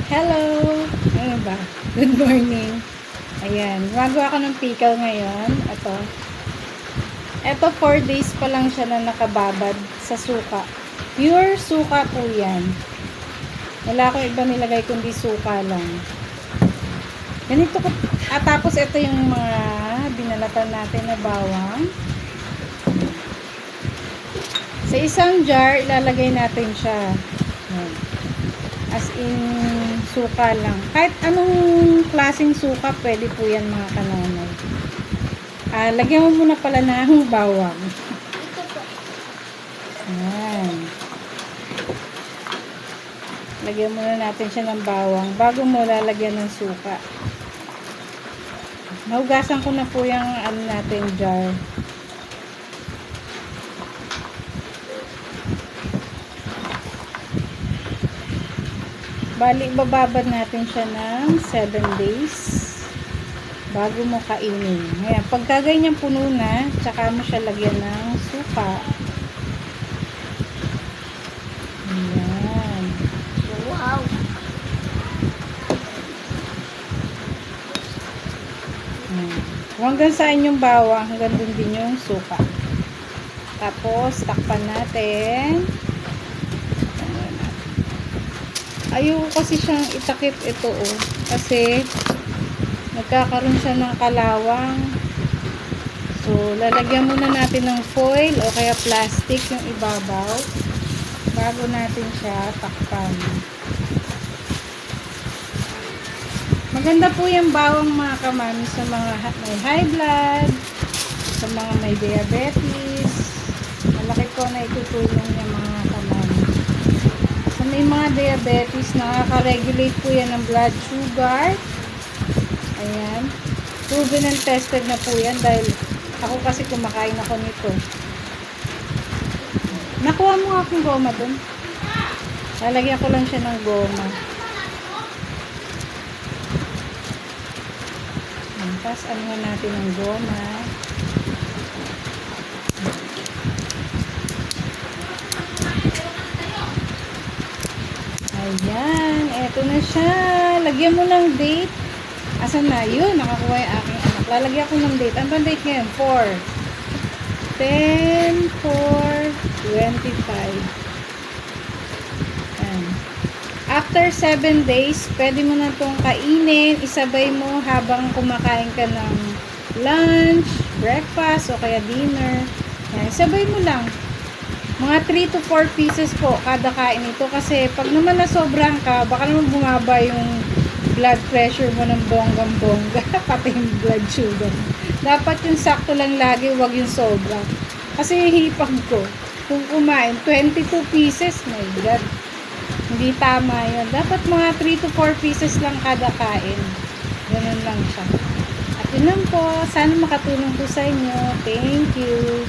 Hello! Ano ba? Good morning. Ayan. Gumagawa ko ng pickle ngayon. Ito 4 days pa lang siya na nakababad sa suka. Pure suka po yan. Wala akong iba nilagay kundi suka lang. Ganito ko. Tapos ito yung mga binalatan natin na bawang. Sa isang jar, ilalagay natin siya. Ayan. As in, suka lang. Kahit anong klaseng suka, pwede po yan mga kanonay. Lagyan mo muna pala ng bawang. Ayan. Lagyan muna natin siya ng bawang bago mo lalagyan ng suka. Nahugasan ko na po yung natin jar. Bali, bababad natin siya ng 7 days bago mo kainin. Ayan, pagka ganyan puno na, tsaka mo siya lagyan ng suka. Ayan. Wow! Ayan. Hanggang saan yung bawang, hanggang dun din yung suka. Tapos, takpan natin. Ayoko kasi siyang itakip ito kasi nagkakaroon siya ng kalawang. So, lalagyan muna natin ng foil o kaya plastic yung ibabaw bago natin siya takpan. Maganda po yung bawang mga kamami sa mga may high blood, sa mga may diabetes. Malaki po na itutulong yung mga kamami. May mga diabetes, nakaka-regulate po yan ng blood sugar. Ayan. Proven and tested na po yan dahil ako kasi kumakain ako nito. Nakuha mo akong goma dun. Lalagyan ko lang siya ng goma. Tapos ano natin ng goma. Ayan, eto na siya. Lagyan mo ng date. Asan na? Yun, nakakuha yung aking anak. Lalagyan ko ng date. Ano ba date ngayon? 4/10/25. Ayan. After 7 days, pwede mo na itong kainin. Isabay mo habang kumakain ka ng lunch, breakfast, o kaya dinner. Ayan, isabay mo lang. Mga 3 to 4 pieces po kada kain ito kasi pag naman nasobrahan ka, baka naman bumaba yung blood pressure mo ng bonggang-bongga, pati yung blood sugar. Dapat yung sakto lang lagi, wag yung sobra. Kasi hipag ko, kung kumain, 22 pieces, my God. Hindi tama yun. Dapat mga 3 to 4 pieces lang kada kain. Ganun lang siya. At yun lang po, sana makatulong po sa inyo. Thank you.